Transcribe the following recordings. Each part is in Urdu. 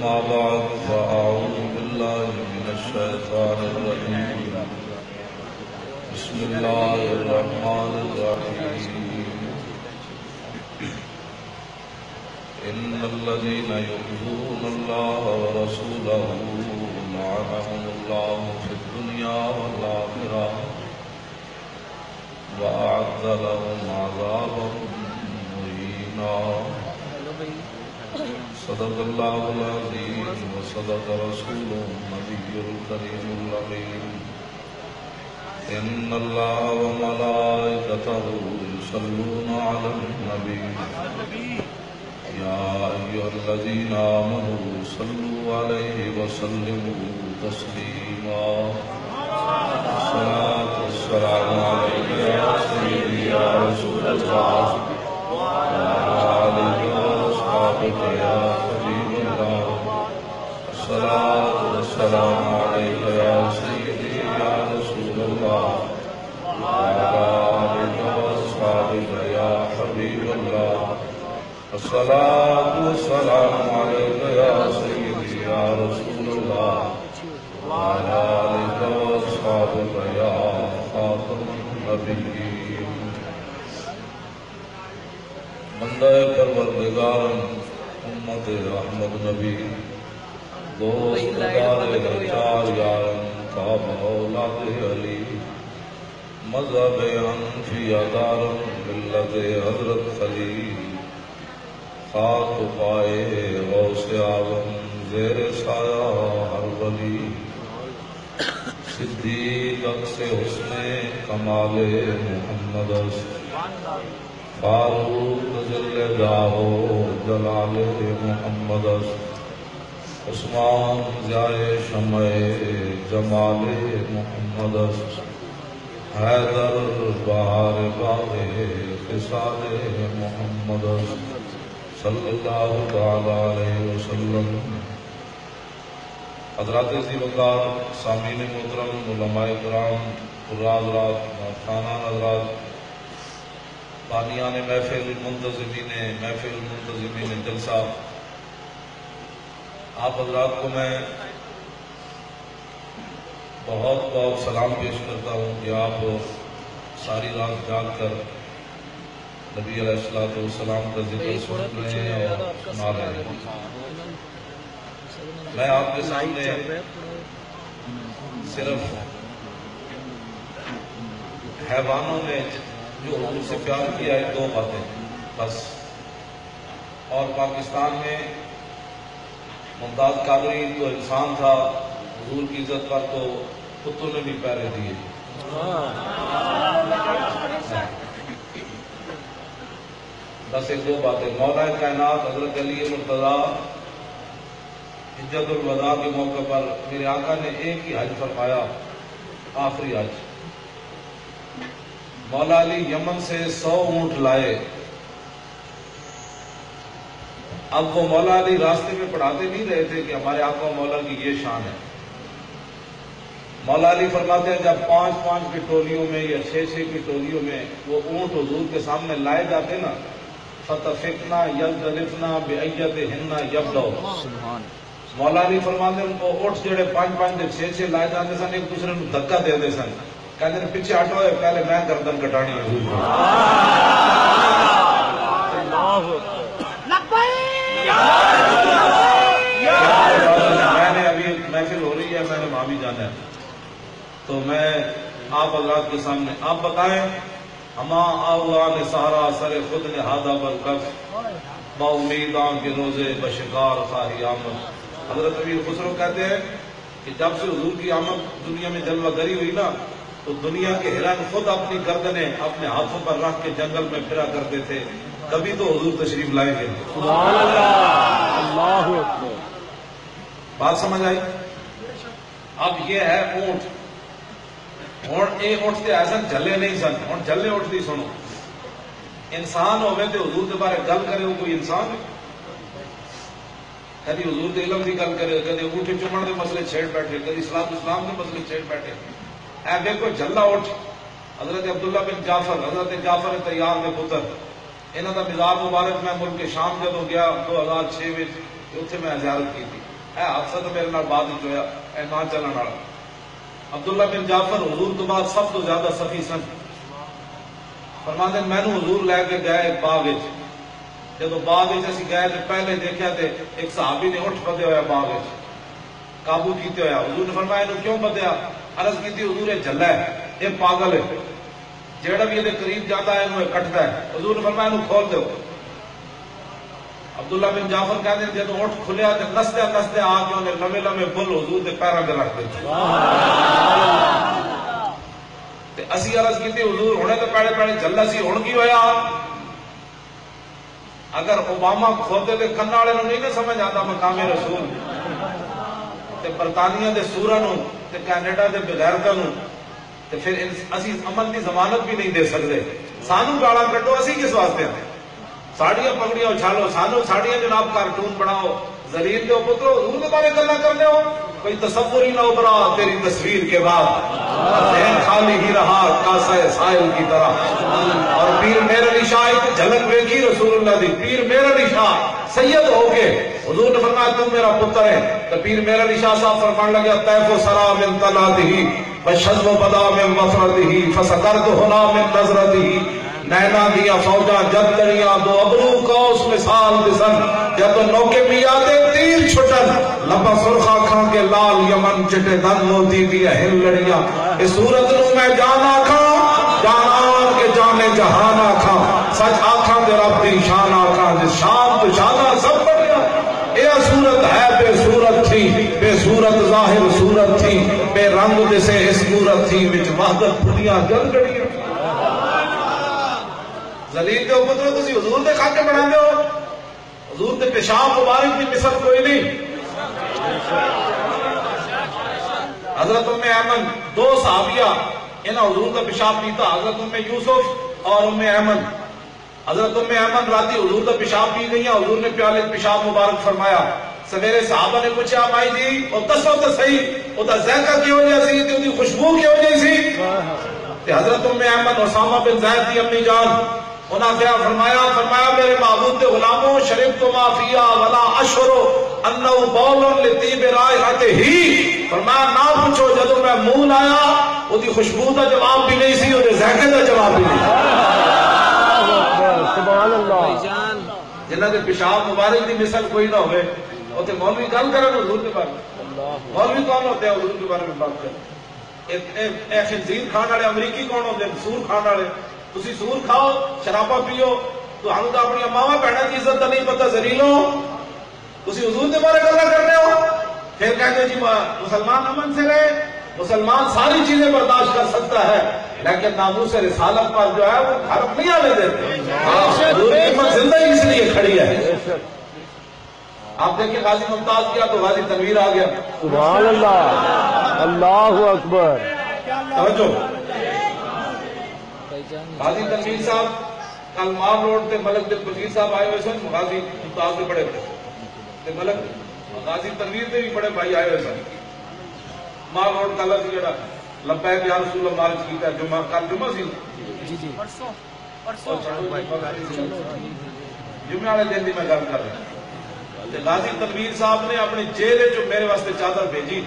أما بعد فأعوذ بالله من الشيطان الرجيم بسم الله الرحمن الرحيم إن الذين يؤذون الله ورسوله لعنهم الله في الدنيا والآخرة وأعد لهم عذابا مهينا صدق الله العظيم وصدق رسوله النبي الكريم الأمين إن الله وملائكته يصلون على النبي يا أيها الذين آمنوا صلوا عليه وسلموا تسليما الصلاة والسلام عليك يا سيدي يا رسول الله وعلى آلك وأصحابك يا حبيب الله الصلاة والسلام عليك يا سيدي يا رسول الله وعلى آلك وأصحابك يا حبيب الله الصلاة والسلام عليك يا سيدي يا رسول الله وعلى آلك وأصحابك يا خاتم النبيين بندہ پروردگار امت احمد نبی دوست دار چار یارن تاب اولاد علی مذہب حنفی دارن ملت حضرت خلیل خاک پائے غوث اعظم زیر سایہ ہر ولی صدیق عکس حسن کمال محمد فاروق جل جاہو جلال محمد عثمان جائے شمع جمال محمد حیدر بہار باغ خصال محمد صلی اللہ تعالی علیہ وسلم. حضرات ذی وقار سامعین محترم علماء کرام قراء حضرات خانان حضرات بانیان محفل منتظمین جلسہ آپ حضرات کو میں بہت بہت سلام پیش کرتا ہوں کہ آپ ساری رات جاگ کر نبی علیہ السلام کا ذکر سن رہے ہیں اور سنا رہے ہیں. میں آپ کے سامنے صرف حیوانوں نے جو حضور سے پیار کیا ہے دو باتیں بس. اور پاکستان میں ممتاز قادری تو انسان تھا، حضور کی عزت پر تو کتوں نے بھی پیرے دیے. بس ایک دو باتیں. مولا کائنات حضرت علی مرتضیٰ حجت الوداع کے موقع پر میرے آقا نے ایک ہی حج فرمایا، آخری حج. مولا علی یمن سے 100 اونٹ لائے. اب وہ مولا علی راستے میں پڑھاتے نہیں رہے تھے کہ ہمارے آقا مولا کی یہ شان ہے. مولا علی فرماتے ہیں جب 5 کی ٹولیوں میں یا 6 کی ٹولیوں میں وہ اونٹ حضور کے سامنے لائے جاتے نا، فتفقنا یلتلفنا بأیتہن یبدؤ. مولا علی فرماتے ہیں ان کو اونٹ جڑے 5 دے 6 لائے جاتے سن ایک دوسرے کو دھکا دے دے سن، کہتے ہیں پیچھے ہٹو ہے، پہلے میں گردن کٹانی ہے. میں نے ابھی محفل ہو رہی ہے، میں نے وہاں بھی جانا ہے، تو میں آپ حضرات کے سامنے آپ بتائیں اما آوان سہارا سر خود نے ہادہ برکف با امیدان کے روزے بشکار خواہی آمد. حضرت امیر خسرو کہتے ہیں کہ جب سے حضور کی آمد دنیا میں جلوہ گری ہوئی نا تو دنیا کے ہرن خود اپنی گردنیں اپنے ہاتھوں پر رکھ کے جنگل میں پھرا کرتے تھے. کبھی تو حضور تشریف لائیں گے. سبحان اللہ. بات سمجھ آئی؟ اب یہ ہے اونٹ. ہوں یہ اونٹ سے ایسا جلے نہیں سن. ہوں جلے اونٹ نہیں سنو. انسان ہوئے تو حضور کے بارے گل کرے وہ کوئی انسان ہے؟ کدی حضور کے علم کی گل کرے، کدی انگوٹھی چومن کے مسئلے چھیڑ بیٹھے، کدی اسلام کے مسئلے چھیڑ بیٹھے. اے دیکھو جلا اونٹ حضرت عبداللہ بن جعفر، حضرت جعفر طیار کے پتر، انہوں کا مزاج مبارک. میں ملک شام جدو گیا 2006 میں اتنے میں زیارت کی تھی. اے حادثہ تو میرے نال بعد وچ ہویا، اے نہ چلن والا۔ عبداللہ بن جعفر حضور تو بعد سب تو زیادہ سخی سن، فرماندے مینوں حضور لے کے گئے ایک باغ وچ، جدو باغ وچ اسی گئے تے پہلے دیکھیا تے ایک صحابی نے اٹھ پدیا ہوا باغ وچ، قابو کیتے ہویا۔ حضور نے فرمایا اینو کیوں بدیا؟ عرض کیتی حضور یہ جھلا ہے، یہ پاگل ہے، جیڑا بھی یہ قریب جاتا ہے انہوں کٹتا ہے۔ حضور نے فرمایا انہوں کھول دو۔ عبداللہ بن جعفر کہتے ہیں جب اٹھ کھلیا تو نستے نستے آ کے انہیں لمے لمے بل حضور کے پیروں پہ رکھ دیتے۔ اسی عرض کی حضور ہونے تو پیڑے پیڑے جھلا سی، ہن کی ہویا؟ اگر اوباما کھوتے تو کنا والے نہیں نہ سمجھ آتا مقام رسول، تے برطانیہ دے سورا نو تے کینیڈا دے بغیرتا نو، تے پھر اسی امن دی ضمانت بھی نہیں دے سکتے۔ سانو گالا کٹو، اسی کس واسطے ہیں؟ ساڑیاں پگڑیاں اچھالو، سانو ساڑیاں جناب کارٹون بناؤ، زلیل دے پترو حضور کے بارے گلا کرنے ہو، کوئی تصور ہی نہ ابھرا تیری تصویر کے بعد، ذہن خالی ہی رہا کاسہ سائل کی طرح۔ اور پیر میر علی شاہ ایک جھلک ویکھی رسول اللہ دی، پیر میر علی شاہ سید ہو کے حضور نے فرمایا تو میرا پتر ہے، تو پیر میر علی شاہ صاحب فرمان لگا طیف و سرا من طلعتہ وشذ و بدا من مفردہ فسکرت ہنا من نظرتہ، نینا دیا فوجا جد دریاں دو ابرو کوس مثال دسن، جد نوکے میادے تیر چھٹن، لبا سرخا کھان کے لال یمن چٹے دن موتی دیا ہل لڑیاں، اس صورت نو میں جانا کھاں جانان کے جانے جہانا کھاں، سچ آکھاں دے رب دی شان آکھاں، جس شان تو شانہ سب بڑھیا۔ اے صورت ہے بے صورت تھی، بے صورت ظاہر صورت تھی، بے رنگ جسے اس صورت تھی، وچ وحدت پھٹیاں جل گڑیاں۔ زلیل دے پترو تسی حضور دے خاکے بنا دے ہو، حضور دے پیشاب مبارک کی مثل کوئی نہیں۔ حضرت ام ایمن دو صحابیہ انہاں حضور دا پیشاب پیتا، حضرت ام یوسف اور ام ایمن۔ حضرت ام ایمن راتی حضور دا پیشاب پی گئی، حضور نے پیالے پیشاب مبارک فرمایا۔ سویرے صحابہ نے پوچھا مائی جی او دسو تو صحیح او دا ذائقہ کیوں جا سی تے او دی خوشبو کیوں جی سی؟ تے حضرت ام ایمن اسامہ بن زید دی امی جان انہاں کیا فرمایا میرے معبود دے غلاموں شربت ما فیہا ولا اشعر انہ بول لطیب رائحتہ ہی، فرمایا نہ پوچھو جدوں میں منہ لایا او دی خوشبو دا جواب بھی نہیں سی، او دے ذائقے دا جواب بھی نہیں۔ سبحان اللہ۔ جنہاں دے پیشاب مبارک دی مثل کوئی نہ ہوئے او تے مولوی گل کرن حضور کے بارے میں، مولوی کون ہوتے ہیں حضور کے بارے میں بات کریں؟ اے خنزیر کھان والے امریکی کون ہوتے ہیں؟ سور کھان والے۔ تسی سور کھاؤ شرابہ پیو تو ہم تو اپنی ماواں بہنوں کی عزت کا نہیں پتہ، ذلیلو تسی حضور کے بارے گلا کرنے ہو۔ پھر کہتے جی مسلمان امن سے رہے، مسلمان ساری چیزیں برداشت کر سکتا ہے لیکن ناموس رسالت پر جو ہے وہ حرف نہیں آنے دیتے۔ حضور کی امت زندہ اس لیے کھڑی ہے۔ آپ دیکھیں غازی ممتاز کیا تو غازی تنویر آ گیا۔ سبحان اللہ، اللہ اکبر۔ توجہ، غازی تنویر صاحب کل مار روڈ تے ملک دل بشیر صاحب آئے ہوئے سن، غازی ممتاز کے بڑے تے ملک غازی تنویر دے بھی بڑے بھائی آئے ہوئے سن۔ مار روڈ کل اسی جڑا لبیک یا رسول اللہ مارچ کیتا جمعہ، کل جمعہ سی پرسوں جمعہ والے دن دی میں گل کر رہا ہوں۔ غازی تنویر صاحب نے اپنی جیل جو میرے واسطے چادر بھیجی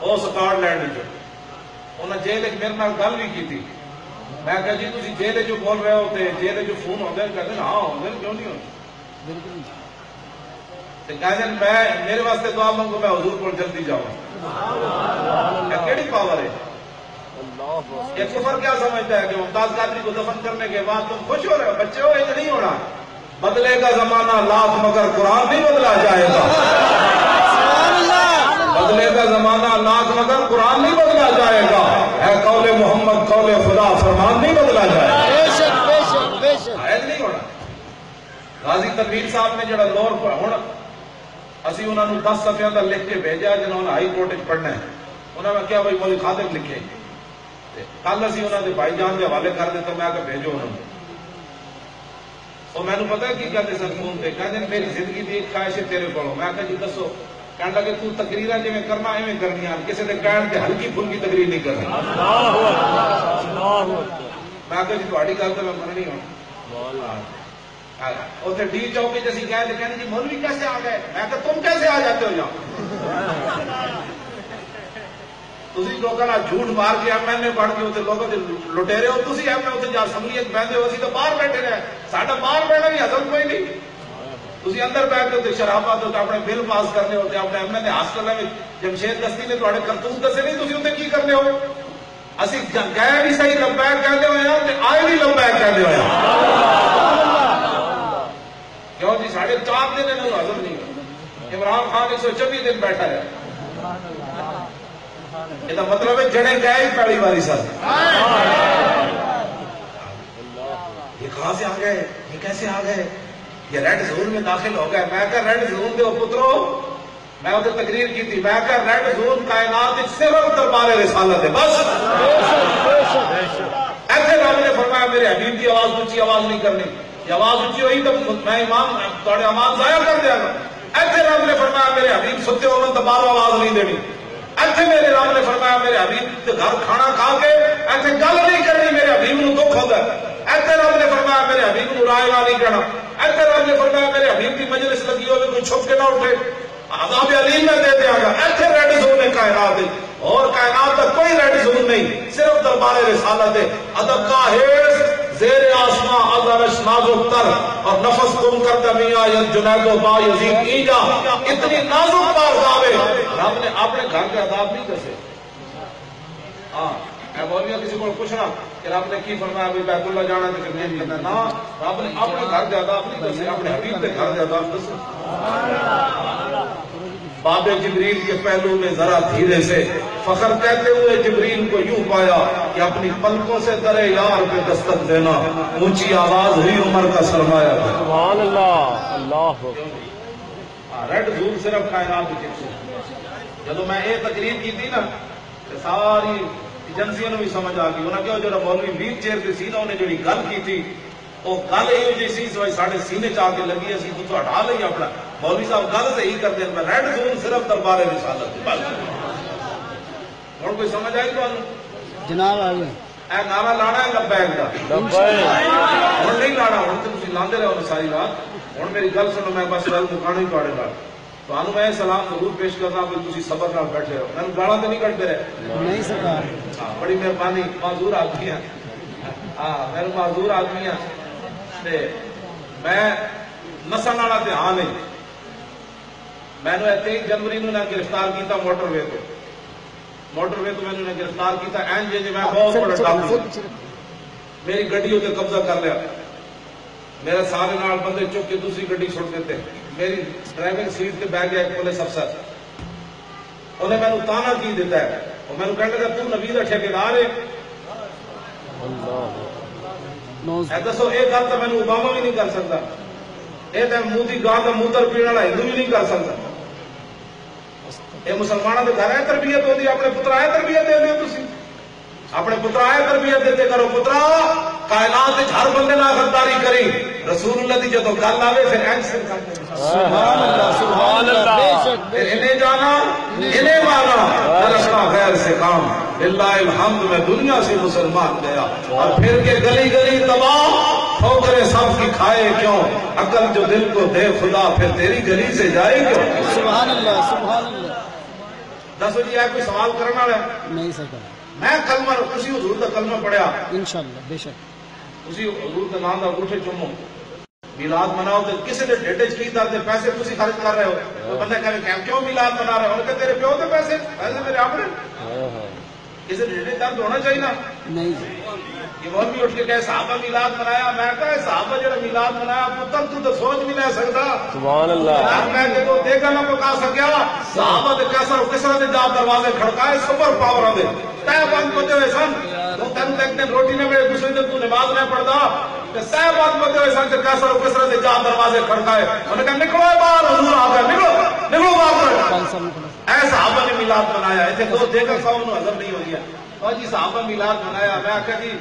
وہ سکاٹ لینڈ جو انہیں جیل میرے نال گل بھی کی تھی۔ میں کہا جی تسی جیل جو بول رہے ہوتے جیل جو فون ہوتے ہیں، کہتے ہیں ہاں ہوتے ہیں، کیوں نہیں ہوتے؟ کہتے ہیں میں میرے واسطے دعا مانگو میں حضور کو جلدی جاؤں۔ کیڑی پاور ہے؟ یہ کفر کیا سمجھتا ہے کہ ممتاز قادری کو دفن کرنے کے بعد تم خوش ہو رہے ہو؟ بچے ہو، یہ نہیں ہونا، بدلے کا زمانہ لاکھ مگر قرآن نہیں بدلا جائے گا۔ بدلے کا زمانہ لاکھ مگر قرآن نہیں بدلا جائے گا، اے قول محمد قول خدا فرمان نہیں بدلا جائے گا۔ نہیں ہونا۔ غازی تنویر صاحب نے جڑا لور پر ہوں اسی انہوں نے 10 صفحے کا لکھ کے بھیجا جنہوں نے ہائی کورٹ پڑھنا ہے۔ انہوں نے کیا بھائی مولوی خادم لکھے، کل اسی انہوں نے بھائی جان کے حوالے کر دیتا، میں کہ بھیجو انہوں نے۔ اور میں نے پتا کی کہتے سر فون پہ کہتے ہیں میری زندگی کی ایک خواہش ہے تیرے کو، میں کہا جی دسو، کہنے لگے تو تقریریں جی میں کرنا ایویں کرنی ہے، کسی نے کہنے کہ ہلکی پھلکی تقریر نہیں کرنی۔ میں کہا جی تہاڈی گل تے میں مننی ہوں۔ اتنے ڈی چوکی جیسی گئے تو کہنے جی مولوی کیسے آ گئے؟ میں کہ تم کیسے آ جاتے ہو یہاں؟ تسی لوگوں کا جھوٹ مار کے ایم ایل اے بڑھ کے اتنے لوگوں کے لٹیرے ہو، تسی ایم ایل اے جا اسمبلی بہتے ہو، اسی تو باہر بیٹھے رہے، ساڈا باہر بیٹھنا بھی حضرت کوئی نہیں، تسی اندر بیٹھتے ہوتے شرابات ہوتے اپنے بل پاس کرنے ہوتے اپنے ایم ایل اے ہاسٹل میں جمشید دستی نے تھوڑے کرتوت دسے نہیں، تسی اتنے کی کرنے ہو؟ اسی گئے بھی صحیح لبیک کہتے ہوئے ہیں، آئے بھی لبیک کہتے ہوئے ہیں، کیوں جی 4.5 دن انہوں نے حضر نہیں، عمران خان 124 دن بیٹھا ہے، یہ مطلب ہے جڑے گئے ہی پہلی باری سر، یہ کہاں سے آ گئے، یہ کیسے آ گئے، یہ ریڈ زون میں داخل ہو گئے۔ میں کہا ریڈ زون دے پترو، میں اسے تقریر کی تھی، میں کہا ریڈ زون کائنات صرف دربار رسالت ہے بس۔ ایسے رب نے فرمایا میرے حبیب کی آواز اونچی آواز نہیں کرنی، یہ آواز اونچی ہوئی تو میں امام تھوڑے آواز ضائع کر دیا گا۔ ایسے رب نے فرمایا میرے حبیب ستے ہوئے دوبارہ آواز نہیں دینی، ایسے میرے رب نے فرمایا میرے حبیب کے گھر کھانا کھا کے ایسے گل نہیں کرنی، میرے حبیب نو دکھ ہوتا ہے۔ ایسے رب نے فرمایا میرے حبیب نو رائے نہیں کہنا، ایسے رب نے فرمایا میرے حبیب کی مجلس لگی ہوئے کوئی چھپ کے نہ اٹھے، عذاب علیم میں دے دیا گا۔ ایسے ریڈ زون ہے کائنات، اور کائنات کا کوئی ریڈ زون نہیں، صرف دربار رسالت ہے۔ ادب کا حیض زیر آسماں ازرش نازک تر اور نفس گم کر دمیاں جنید و با یزید ایجا، اتنی نازک بارگاہ ہے، رب نے اپنے گھر کے عذاب نہیں دسے۔ ہاں میں مولوی کسی کو پوچھنا کہ رب نے کی فرمایا بھی بیت اللہ جانا تو نہیں کرنا، نہ رب نے اپنے گھر کے عذاب نہیں دسے، اپنے حبیب کے گھر کے عذاب دسے۔ باب جبریل کے پہلو میں ذرا دھیرے سے فخر کہتے ہوئے جبریل کو یوں پایا کہ اپنی پلکوں سے درے یار پہ دستک دینا اونچی آواز ہوئی عمر کا سرمایہ تھا۔ سبحان اللہ، اللہ ریڈ زون صرف کائنات کی چیز۔ جب میں یہ تقریر کی تھی نا ساری ایجنسیوں نے بھی سمجھ آ گئی، انہوں نے کہا جو مولوی ویر چیر کے سی نا انہیں جڑی گل کی تھی وہ گل یہ جی سی سوائی ساڑھے سینے چاہ کے لگی ہے، تو ہٹا لئی اپنا مولوی صاحب گل صحیح کر دیں، میں ریڈ زون صرف دربار رسالت۔ اور کوئی سمجھ آئی تو جناب آ گئے اے نعرہ لانا ہے لبیک کا، ہوں نہیں لانا، ہوں تو تھی لاندے رہو ساری رات۔ ہوں میری گل سنو، میں بس گل مکانا ہی پڑے گا، تو میں سلام ضرور پیش کرنا کہ تھی صبر نال بیٹھے رہو، میں گالا تو نہیں کٹتے رہے نہیں سکا، بڑی مہربانی، معذور آدمی ہے، ہاں میرے معذور آدمی ہے، میں نسل والا تے ہاں نہیں، میں نے 23 جنوری نو گرفتار کیتا موٹر وے تو، موٹر وے تو میں نے گرفتار کیتا این جی میں بہت بڑا ڈاکو، میری گڈی اتنے قبضہ کر لیا، میرے سارے نال بندے چک کے دوسری گڈی چھوڑ دیتے، میری ڈرائیونگ سیٹ پہ بیٹھ گیا ایک پولیس افسر، انہیں میں نے تانا کی دیتا ہے، اور میں نے کہنے لگا تو نبی دا ٹھیکیدار ہے، دسو یہ گل تو میں نے اوباما بھی نہیں کر سکتا، یہ تو منہ کی گاہ کا موتر پینے والا ہندو بھی نہیں کر سکتا، یہ مسلمانوں کے گھر ہے تربیت ہوتی، اپنے پترا ہے تربیت دے دو، تھی اپنے پترا ہے تربیت دیتے کرو، پترا کائنات ہر بندے نہ غداری کری، رسول اللہ دی جدو گل آوے پھر اینسر کرتے سبحان اللہ، سبحان اللہ، انہیں جانا انہیں مانا رکھنا غیر سے کام، للہ الحمد میں دنیا سے مسلمان گیا، اور پھر کے گلی گلی تباہ ٹھوکریں سب کی کھائے کیوں، عقل جو دل کو دے خدا پھر تیری گلی سے جائے کیوں۔ سبحان اللہ، سبحان اللہ۔ دسو جی ہے کوئی سوال کرنا ہے؟ نہیں سکا، میں کلمہ اسی حضور کا کلمہ پڑھیا، انشاءاللہ بے شک، اسی حضور کے نام کا انگوٹھے چومو، میلاد مناؤ تو کسی نے ڈیڈے کی تے پیسے تسی خرچ کر رہے ہو، بندہ کہے کیوں میلاد منا رہے ہو، کہ تیرے پیو تے پیسے میرے اپنے، کسی ڈیڈے درد ہونا چاہیے نا۔ نہیں یہ وہ بھی اٹھ کے کہے صحابہ میلاد منایا، میں کہا صحابہ جڑا میلاد منایا پتر تو سوچ بھی نہیں سکتا، سبحان اللہ، میں کہ تو دیکھا نہ پکا سکیا، صحابہ دے کیسا کسرا دے جا دروازے کھڑکائے، سپر پاور دے تے بند پتے ہوئے سن، تو تین دیکھتے روٹی نہ ملے دوسرے دن تو نماز نہ پڑھتا، کہ سہ بات پتے ہوئے سن کیسا کسرا دے جا دروازے کھڑکائے، انہوں نے کہا نکلو باہر، حضور آ گئے، نکلو نکلو باہر، اے صحابہ نے میلاد منایا، ایسے تو دیکھا سو انہوں ہضم نہیں ہو گیا، اور جی صحابہ میلاد منایا، میں آخر جی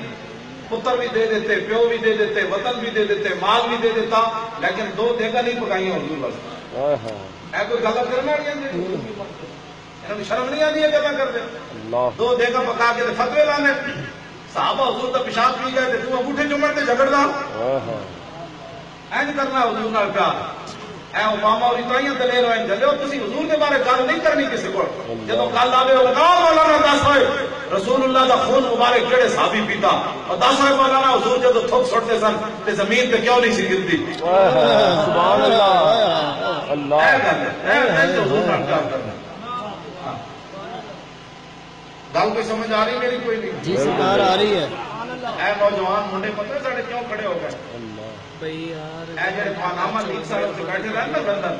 پتر بھی دے دیتے، پیو بھی دے دیتے، وطن بھی دے دیتے، مال بھی دے دیتا، لیکن دو دیگا نہیں پکائی حضور بس، اے کوئی غلط کرنا نہیں، شرم نہیں آتی ہے گلا کرتے، دو دیگا پکا کے فتوے لانے، صحابہ حضور کا پیشاب پی گئے تو انگوٹھے چمڑتے جھگڑنا، اینج کرنا حضور نال پیار اے اوباما اور اتائیاں دلیر ہوئے جلے تسی حضور کے بارے گل نہیں کرنی کسی کو جب گل آوے لگا مولانا دس ہوئے رسول اللہ دا خون مبارک کیڑے صحابی پیتا اور دس ہوئے مولانا حضور جب تھوک سٹتے سن تے زمین پہ کیوں نہیں سی گرتی سبحان اللہ اللہ اے گل ہے حضور نال پیار کرنا گل کوئی سمجھ آ رہی میری کوئی نہیں جی سرکار آ رہی ہے اے نوجوان منڈے پتہ ساڈے کیوں کھڑے ہو گئے بھائی یار اے جڑے پاناما لیگ صاحب سے بیٹھے رہے نا لندن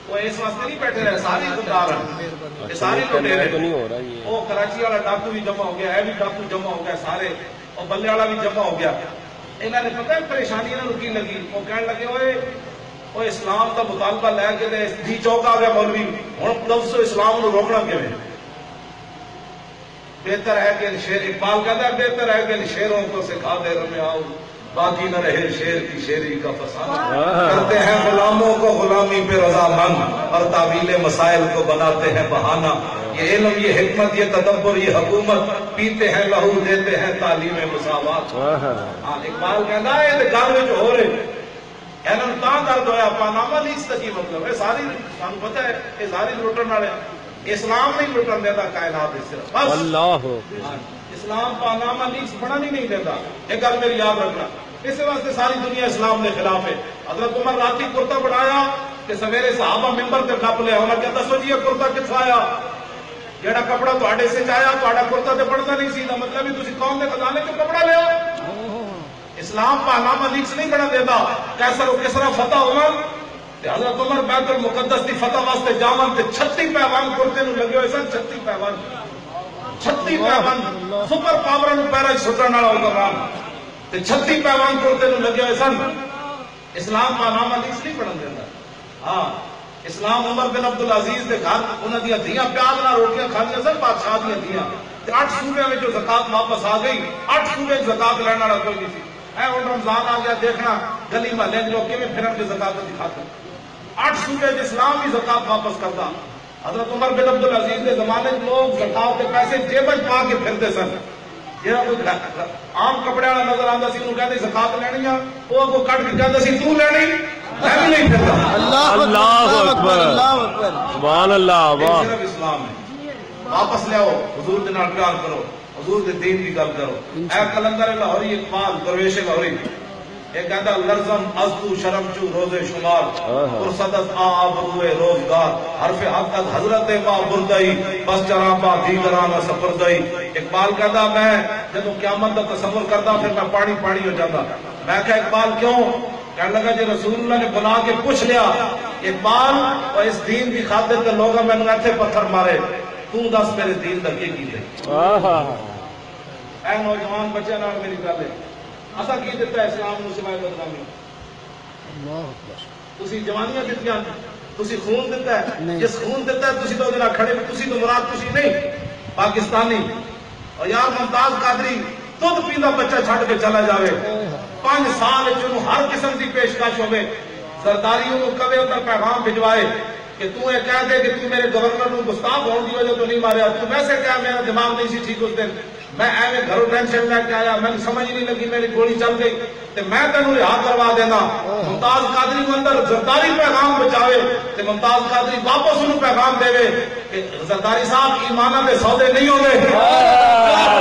وہ اس واسطے نہیں بیٹھے رہے ساری خوددار ہیں یہ ساری لٹیرے تو نہیں ہو رہا یہ وہ کراچی والا ڈاکو بھی جمع ہو گیا اے بھی ڈاکو جمع ہو گیا سارے اور بلے والا بھی جمع ہو گیا انہوں نے پتہ ہے پریشانی انہوں کی لگی وہ کہنے لگے ہوئے وہ اسلام کا مطالبہ لے کے دی چوک آ گیا مولوی ہوں لفظ اسلام کو روکنا کیویں بہتر ہے کہ شیر اقبال کہتا ہے بہتر ہے کہ شیروں کو سکھا دے رمیاؤ باقی نہ رہے شیر کی شیری کا فسانہ کرتے ہیں غلاموں کو غلامی پہ رضا مند اور تعویل مسائل کو بناتے ہیں بہانہ یہ علم یہ حکمت یہ تدبر یہ حکومت پیتے ہیں لہو دیتے ہیں تعلیم مساوات ہاں اقبال کہتا ہے یہ گل میں جو ہو رہے انہوں تا درد ہویا پاناما لیگز کا کی مطلب ہے ساری سانو پتہ ہے یہ ساری لٹن والے اسلام نہیں لٹن دیتا کائنات صرف بس اللہ اسلام پاناما لیگز بڑھنا نہیں دیتا یہ گل میری یاد رکھنا اس واسطے ساری دنیا اسلام کے خلاف ہے حضرت عمر راتی کرتا بڑھایا کہ سویرے صحابہ ممبر تے نپ لیا انہوں نے کہا دسو جی یہ کرتا کتوں آیا جہاں کپڑا تھوڑے سے آیا تھوڑا کرتا تے بڑھتا نہیں سی مطلب بھی تھی قوم کے خزانے چ کپڑا لیا اسلام پاناما لیگز نہیں بڑھا دیتا کیسر و کسرا فتح ہونا حضرت عمر بیت المقدس کی فتح واسطے جامن تے 36 پیوان کرتے نو لگے ہوئے سن 36 پیوان 36 پیوان سپر پاور نو پیرا سٹن والا حکمران تے 36 پیوان کرتے نو لگے ہوئے سن اسلام پاناما لیگز نہیں بڑھن دیتا ہاں اسلام عمر بن عبدالعزیز دے گھر انہاں دی دھیاں پیار نال روٹیاں کھانیاں سن بادشاہ دی دھیاں تے 8 صوبے وچ زکات واپس آ گئی 8 صوبے زکات لینے والا کوئی نہیں سی اے ہن رمضان آ گیا دیکھنا گلی محلے وچ لوگ کیویں پھرن کے زکات دی خاطر 8 صوبے اسلام بھی زکات واپس کرتا حضرت عمر بن عبدالعزیز کے زمانے میں لوگ زکات کے پیسے جیب پا کے پھرتے سن جہاں کوئی عام کپڑے والا نظر آتا سی انہوں کہتے زکات لینی ہے وہ اگوں کٹ کے کہتا سی تو لینی میں بھی نہیں پھرتا اللہ اکبر اللہ اکبر سبحان اللہ واہ صرف اسلام ہے واپس لے آؤ حضور کے نال پیار کرو حضور کے دین کی گل کرو اے کلندر لاہوری اقبال درویش لاہوری یہ کہتا لرزم ازدو شرم چو روز شمار پرصدت آبروے روزگار حرف حقت حضرت با بردائی بس چرا با دیگران سپردائی اقبال کہتا میں جب قیامت کا تصور کرتا پھر میں پانی پانی ہو جاتا میں کہا اقبال کیوں کہنے لگا جی رسول اللہ نے بلا کے پوچھ لیا اقبال اور اس دین کی خاطر تے لوگ میں نے ایتھے پتھر مارے تو دس میرے دین دا کی کیتے اے نوجوان بچے نال میری گل ہے اسا کی دیتا ہے اسلام نو سوائے بدنامی اللہ اکبر تسی جوانیاں دتیاں تسی خون دیتا ہے نہیں۔ جس خون دیتا ہے تسی تو جنا کھڑے تسی تو مراد تسی نہیں پاکستانی اور یار ممتاز قادری دودھ پیندا بچہ چھڈ کے چلا جاوے 5 سال چنو ہر قسم کی پیشکش ہوے سرداریوں کو کبھی ادھر پیغام بھجوائے کہ تو یہ کہہ دے کہ تو میرے گورنر نو گستاخ ہونے کی وجہ تو نہیں ماریا تو ویسے کیا میرا دماغ نہیں سی ٹھیک اس دن میں ایویں گھروں ٹینشن لے کے آیا میں سمجھ نہیں لگی میری گولی چل گئی تے میں تینوں رہا کروا دینا ممتاز قادری کو اندر زرداری پیغام بچاوے تے ممتاز قادری واپس انہوں پیغام دے کہ زرداری صاحب ایمانہ دے سودے نہیں ہوندے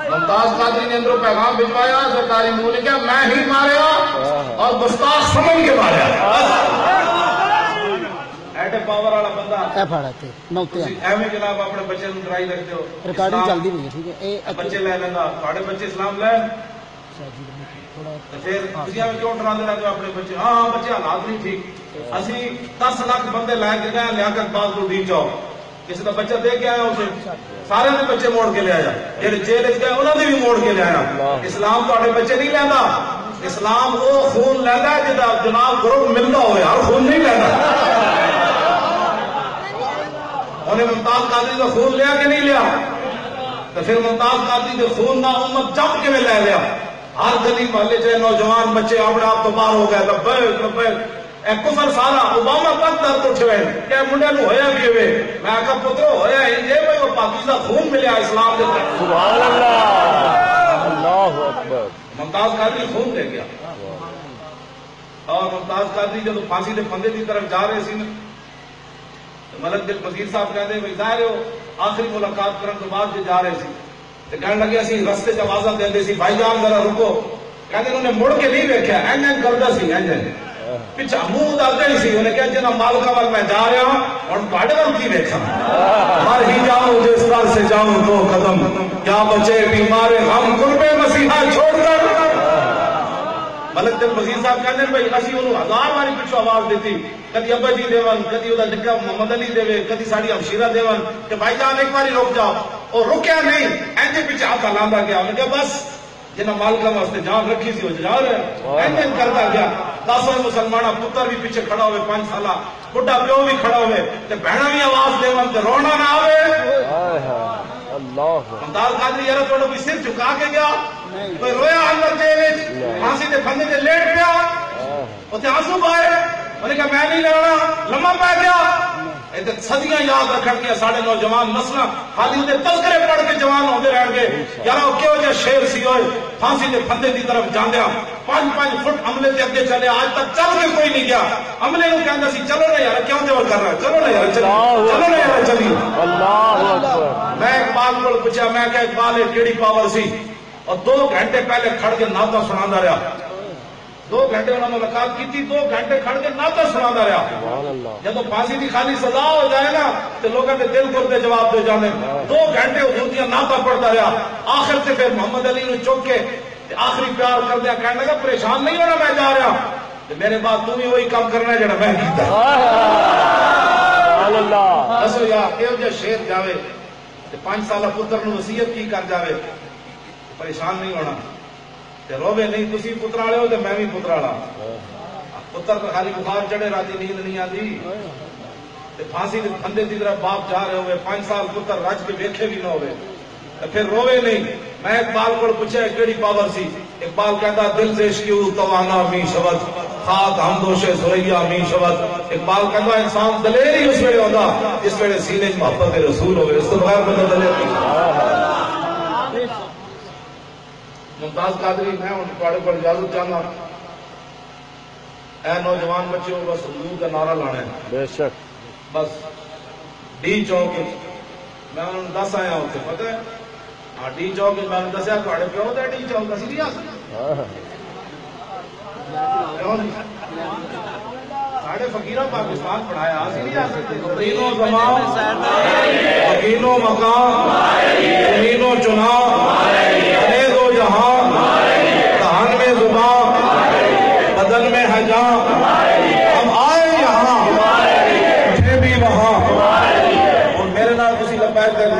ممتاز قادری نے اندروں پیغام بھجوایا سرکاری منہ نے کہا میں ہی ماریا اور گستاخ سمجھ کے ماریا ایٹے پاور والا بندہ اے پھاڑا تے نوتے ایویں جناب اپنے بچے نوں ڈرائی رکھتے ہو ریکارڈنگ چلدی پئی ہے ٹھیک ہے اے بچے لے لینا تھوڑے بچے اسلام لین پھر تسی ایویں کیوں ڈراندے رہتے ہو اپنے بچے ہاں بچے حالات نہیں ٹھیک اسی 10 لاکھ بندے لے کے گئے لیاقت باز کو ڈی چاؤ کسی کا بچہ دے کے آیا اسے سارے نے بچے موڑ کے لے آیا جہاں جیل گئے انہوں نے بھی موڑ کے لے آیا اسلام تھوڑے بچے نہیں لینا اسلام وہ خون لینا جہاں جناب گروپ ملتا ہوئے ہر خون نہیں لینا انہیں ممتاز قادری کا خون لیا کہ نہیں لیا تو پھر ممتاز قادری کے خون نہ امت جب کے میں لے لیا ہر گلی محلے چاہے نوجوان بچے اپنے آپ تو باہر ہو گئے لبیک لبیک ایک کفر سارا اوباما پت درد اٹھوے کہ منڈے نو ہویا بھی ہوئے میں آکا پترو ہویا انجے بھئی وہ پاکیزہ خون ملیا اسلام دے طرف سبحان اللہ اللہ اکبر ممتاز قادری خون دے گیا اور ممتاز قادری جب پھانسی دے پھندے دی طرف جا رہے سی ملک دل وزیر صاحب کہتے ہیں بھئی ظاہر ہو آخری ملاقات کرن تو بعد جا رہے سی تو کہنے لگے اسی رستے سے آوازاں دے سی بھائی جان ذرا رکو کہتے انہوں نے مڑ کے نہیں دیکھا این کردہ سی این پچھا منہ ڈالتے ہی سی انہیں کہا جنا مالکہ وال میں جا رہا ہوں اور باڑے وال کی دیکھا مر ہی جاؤں جس طرح سے جاؤں دو قدم کیا بچے بیمار ہم قرب مسیحہ چھوڑ کر ملک دل وزیر صاحب کہتے ہیں بھائی اسی انہوں 1000 باری پچھو آواز دیتی کدی ابا جی دیون کدی ادا نکا محمد علی دیوے کدی ساڑی ابشیرہ دیون کہ بھائی جان ایک باری رک جاؤ اور رکیا نہیں اینجے پیچھے ہاتھ لاندہ گیا انہوں نے کہا بس جنہ مالکہ واسطے جان رکھی سی وہ جا رہے ہیں اینجن کرتا گیا 10 مسلمانہ پتر بھی پیچھے کھڑا ہوئے 5 سالہ بڑھا پیو بھی کھڑا ہوئے تے بہنا بھی آواز دیون تے رونا نہ آوے اللہ ممتاز قادری یارہ توڑو بھی سر چکا کے گیا کوئی رویا اندر جیوچ پھانسی دے پھندے دے لیٹ پیا اتنے آنسو پائے میں نے کہا میں نہیں لڑنا لمحہ پہ گیا ایتے صدیاں یاد رکھن گیا ساڑھے نوجوان نسلہ خالی انہیں تذکرے پڑھ کے جوان ہوندے رہن گے یارہ وہ کیوں جا شیر سی ہوئے پھانسی دے پھندے دی طرف جاندیا 5-5 فٹ عملے دے اگے چلے آج تک چل کے کوئی نہیں گیا عملے نو کہندا سی چلو نا یار کیوں دیور کر رہا ہے چلو نا یار چلو نا یار چلی اللہ اکبر میں اقبال کو پوچھا میں کہ اقبال ایک کیڑی پاور سی اور 2 گھنٹے پہلے کھڑ کے نعتاں سناندا رہا 2 گھنٹے انہوں نے ملاقات کی تھی 2 گھنٹے کھڑ کے نعتاں سناندا رہا جب پھانسی دی خالی سزا ہو جائے نا تو لوگوں کے دل کو جواب دے جانے 2 گھنٹے حضور دیاں نعتاں پڑھتا رہا آخر سے پھر محمد علی نے چوک کے آخری پیار کر دیا کہنے لگا پریشان نہیں ہونا میں جا رہا میرے بعد تم ہی وہی کام کرنا ہے جڑا میں کیتا سبحان اللہ اسو یا کیوں جا شیر جاوے 5 سالہ پتر نو وصیت کی کر جاوے پریشان نہیں ہونا تے روے نہیں تسی پترالے ہو تے میں بھی پترالا پتر تو خالی بخار چڑھے راتی نیند نہیں آتی تے پھانسی دے پھندے دی طرف باپ جا رہے ہوئے 5 سال پتر رج کے ویکھے بھی نہ ہوئے تے پھر روے نہیں میں اقبال کو پوچھا کیڑی پاور سی اقبال کہتا دل سے عشقیو توانا می شود خاک ہمدوش سریا می شود اقبال کہتا انسان دلیر ہی اس ویلے ہوندا جس ویلے سینے محبت رسول ہوئے اس تو بغیر بندہ دلیر نہیں ممتاز قادری میں ان پاڑے پر اجازت چاہنا اے نوجوان بچوں بس حضور کا نعرہ لانا ہے بے شک بس ڈی چوک میں انہوں نے 10 آیا ہوتے پتہ ہے ہاں ڈی چوک میں نے دسیا تھوڑے پیو تے ڈی چوک اسی نہیں آ ساڑھے فقیرہ پاکستان پڑھایا اسی نہیں آ سکتے تینوں زمان یقینوں مقام زمینوں چناؤ انیز و جہاں دہن میں زبان بدن میں ہے جان ہم آئے یہاں اٹھے بھی وہاں اور میرے نال کسی لبیک